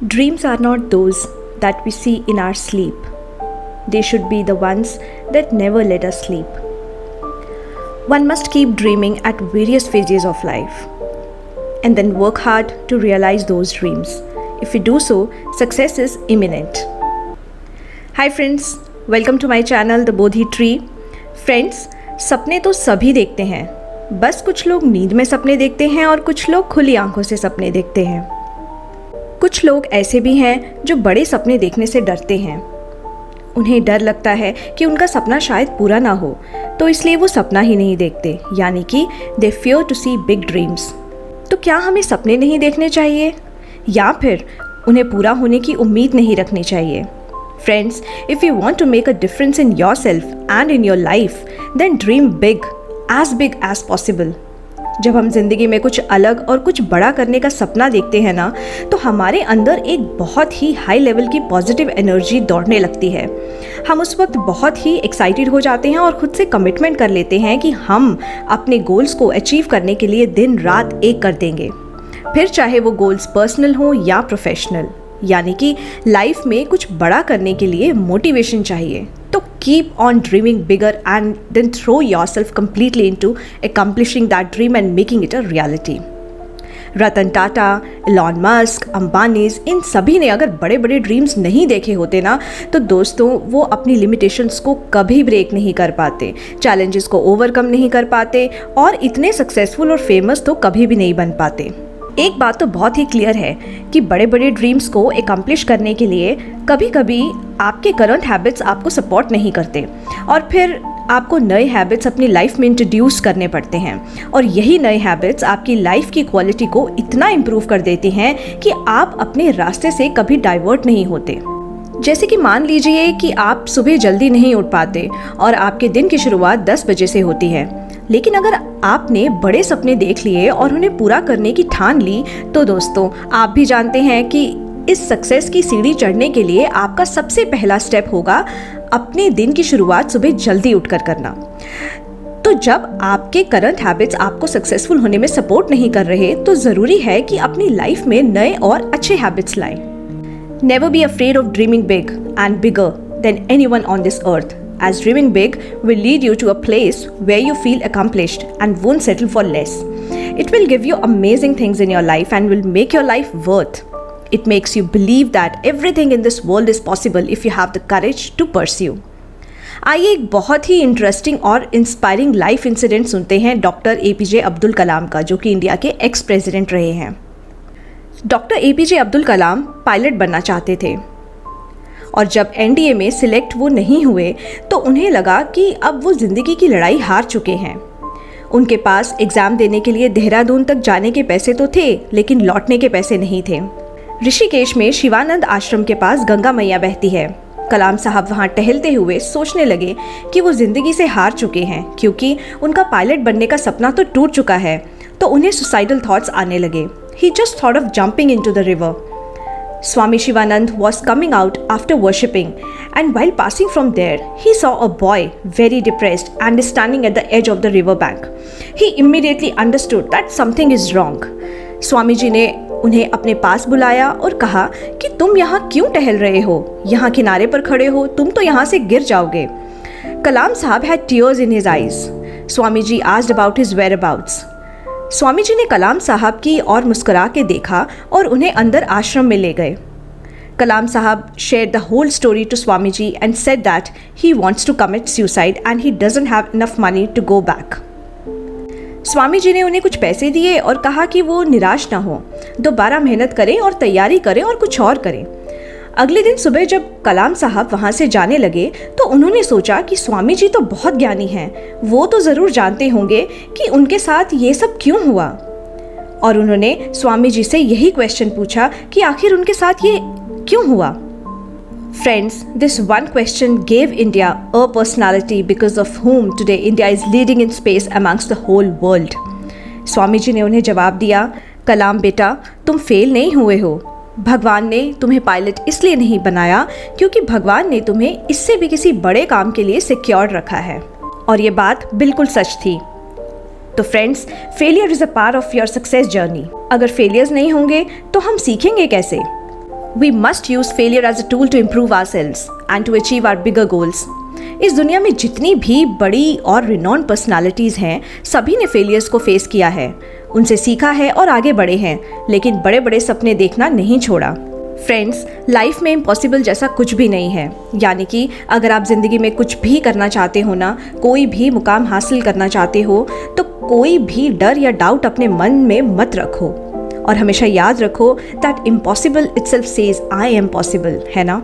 Dreams are not those that we see in our sleep. They should be the ones that never let us sleep. One must keep dreaming at various phases of life and then work hard to realize those dreams. If we do so, success is imminent. Hi friends, welcome to my channel The Bodhi Tree. Friends, सपने तो सभी देखते हैं, बस कुछ लोग नींद में सपने देखते हैं और कुछ लोग खुली आंखों से सपने देखते हैं। कुछ लोग ऐसे भी हैं जो बड़े सपने देखने से डरते हैं। उन्हें डर लगता है कि उनका सपना शायद पूरा ना हो, तो इसलिए वो सपना ही नहीं देखते, यानी कि they fear to see big dreams. तो क्या हमें सपने नहीं देखने चाहिए या फिर उन्हें पूरा होने की उम्मीद नहीं रखनी चाहिए? Friends, if you want to make a difference in yourself and in your life, then dream big as possible. जब हम जिंदगी में कुछ अलग और कुछ बड़ा करने का सपना देखते हैं ना, तो हमारे अंदर एक बहुत ही हाई लेवल की पॉजिटिव एनर्जी दौड़ने लगती है। हम उस वक्त बहुत ही एक्साइटेड हो जाते हैं और खुद से कमिटमेंट कर लेते हैं कि हम अपने गोल्स को अचीव करने के लिए दिन रात एक कर देंगे, फिर चाहे वो गोल्स पर्सनल हो या प्रोफेशनल। यानी कि लाइफ में कुछ बड़ा करने के लिए मोटिवेशन चाहिए। तो keep on dreaming bigger and then throw yourself completely into accomplishing that dream and making it a reality. Ratan Tata, Elon Musk, Ambanis, इन सभी ने अगर बड़े बड़े ड्रीम्स नहीं देखे होते ना, तो दोस्तों वो अपनी लिमिटेशंस को कभी ब्रेक नहीं कर पाते, चैलेंजेस को ओवरकम नहीं कर पाते और इतने सक्सेसफुल और फेमस तो कभी भी नहीं बन पाते। एक बात तो बहुत ही क्लियर है कि बड़े बड़े ड्रीम्स को एकम्प्लिश करने के लिए कभी कभी आपके करंट हैबिट्स आपको सपोर्ट नहीं करते और फिर आपको नए हैबिट्स अपनी लाइफ में इंट्रोड्यूस करने पड़ते हैं, और यही नए हैबिट्स आपकी लाइफ की क्वालिटी को इतना इम्प्रूव कर देते हैं कि आप अपने रास्ते से कभी डाइवर्ट नहीं होते। जैसे कि मान लीजिए कि आप सुबह जल्दी नहीं उठ पाते और आपके दिन की शुरुआत 10 बजे से होती है, लेकिन अगर आपने बड़े सपने देख लिए और उन्हें पूरा करने की ठान ली, तो दोस्तों आप भी जानते हैं कि इस सक्सेस की सीढ़ी चढ़ने के लिए आपका सबसे पहला स्टेप होगा अपने दिन की शुरुआत सुबह जल्दी उठकर करना। तो जब आपके करंट हैबिट्स आपको सक्सेसफुल होने में सपोर्ट नहीं कर रहे, तो ज़रूरी है कि अपनी लाइफ में नए और अच्छे हैबिट्स लाएं। Never be afraid of dreaming big and bigger than anyone on this earth, as dreaming big will lead you to a place where you feel accomplished and won't settle for less. It will give you amazing things in your life and will make your life worth. It makes you believe that everything in this world is possible if you have the courage to pursue. आइए एक बहुत ही interesting और inspiring life incident सुनते हैं doctor APJ Abdul Kalam का, जो कि India के एक्स प्रेसिडेंट रहे हैं। Doctor APJ Abdul Kalam pilot बनना चाहते थे और जब NDA में सिलेक्ट वो नहीं हुए, तो उन्हें लगा कि अब वो ज़िंदगी की लड़ाई हार चुके हैं। उनके पास एग्ज़ाम देने के लिए देहरादून तक जाने के पैसे तो थे, लेकिन लौटने के पैसे नहीं थे। ऋषिकेश में शिवानंद आश्रम के पास गंगा मैया बहती है। कलाम साहब वहाँ टहलते हुए सोचने लगे कि वो ज़िंदगी से हार चुके हैं, क्योंकि उनका पायलट बनने का सपना तो टूट चुका है। तो उन्हें सुसाइडल थॉट्स आने लगे। He just thought of jumping into the river. Swami Shivanand was coming out after worshipping, and while passing from there, he saw a boy very depressed and standing at the edge of the river bank. He immediately understood that something is wrong. Swami ji ने उन्हें अपने पास बुलाया और कहा कि तुम यहाँ क्यों टहल रहे हो? यहाँ किनारे पर खड़े हो, तुम तो यहाँ से गिर जाओगे। कलाम साहब had tears in his eyes. Swami ji asked about his whereabouts. Swami ji ने कलाम साहब की और मुस्कुरा के देखा और उन्हें अंदर आश्रम में ले गए। कलाम साहब shared the whole story to Swami ji and said that he wants to commit suicide and he doesn't have enough money to go back. Swami ji ने उन्हें कुछ पैसे दिए और कहा कि वो निराश ना हो, दोबारा मेहनत करें और तैयारी करें और कुछ और करें। अगले दिन सुबह जब कलाम साहब वहाँ से जाने लगे, तो उन्होंने सोचा कि स्वामी जी तो बहुत ज्ञानी हैं, वो तो ज़रूर जानते होंगे कि उनके साथ ये सब क्यों हुआ। और उन्होंने स्वामी जी से यही क्वेश्चन पूछा कि आखिर उनके साथ ये क्यों हुआ। Friends, this one question gave India a personality because of whom today India is leading in space amongst the whole world. Swami ji ने उन्हें जवाब दिया, कलाम बेटा, तुम फेल नहीं हुए हो। भगवान ने तुम्हें पायलट इसलिए नहीं बनाया क्योंकि भगवान ने तुम्हें इससे भी किसी बड़े काम के लिए सिक्योर रखा है। और ये बात बिल्कुल सच थी। तो friends, failure is a part of your success journey. अगर फेलियर्स नहीं होंगे तो हम सीखेंगे कैसे? We must use failure as a tool to improve ourselves and to achieve our bigger goals. इस दुनिया में जितनी भी बड़ी और रिनॉन पर्सनालिटीज़ हैं, सभी ने फेलियर्स को फेस किया है, उनसे सीखा है और आगे बढ़े हैं, लेकिन बड़े बड़े सपने देखना नहीं छोड़ा। फ्रेंड्स, लाइफ में इम्पॉसिबल जैसा कुछ भी नहीं है। यानी कि अगर आप ज़िंदगी में कुछ भी करना चाहते हो ना, कोई भी मुकाम हासिल करना चाहते हो, तो कोई भी डर या डाउट अपने मन में मत रखो और हमेशा याद रखो that impossible itself says I am possible, है ना।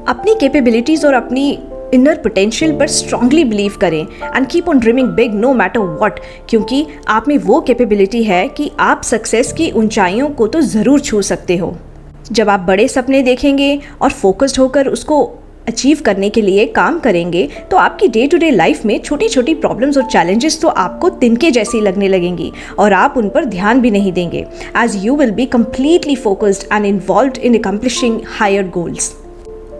अपनी कैपेबिलिटीज़ और अपनी इनर पोटेंशियल पर स्ट्रांगली बिलीव करें and keep on dreaming big no matter what, क्योंकि आप में वो कैपेबिलिटी है कि आप सक्सेस की ऊंचाइयों को तो ज़रूर छू सकते हो। जब आप बड़े सपने देखेंगे और फोकस्ड होकर उसको अचीव करने के लिए काम करेंगे, तो आपकी डे टू डे लाइफ में छोटी छोटी प्रॉब्लम्स और चैलेंजेस तो आपको तिनके जैसी लगने लगेंगी और आप उन पर ध्यान भी नहीं देंगे, as you will be completely focused and involved in accomplishing higher goals.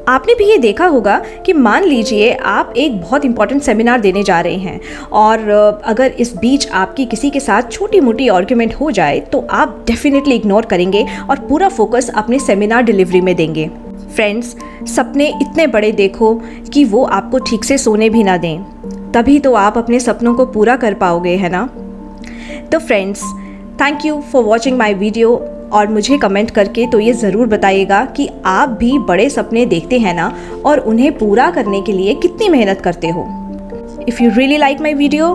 आपने भी ये देखा होगा कि मान लीजिए आप एक बहुत इंपॉर्टेंट सेमिनार देने जा रहे हैं और अगर इस बीच आपकी किसी के साथ छोटी मोटी आर्ग्यूमेंट हो जाए, तो आप डेफिनेटली इग्नोर करेंगे और पूरा फोकस अपने सेमिनार डिलीवरी में देंगे। फ्रेंड्स, सपने इतने बड़े देखो कि वो आपको ठीक से सोने भी ना दें, तभी तो आप अपने सपनों को पूरा कर पाओगे, है ना। तो friends, thank you for watching my video, और मुझे कमेंट करके तो ये ज़रूर बताइएगा कि आप भी बड़े सपने देखते हैं ना, और उन्हें पूरा करने के लिए कितनी मेहनत करते हो। If you really like my video,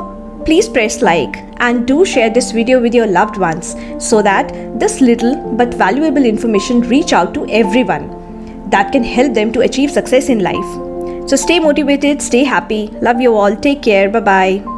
please press like and do share this video with your loved ones so that this little but valuable information reach out to everyone that can help them to achieve success in life. So stay motivated, stay happy. Love you all. Take care. Bye bye.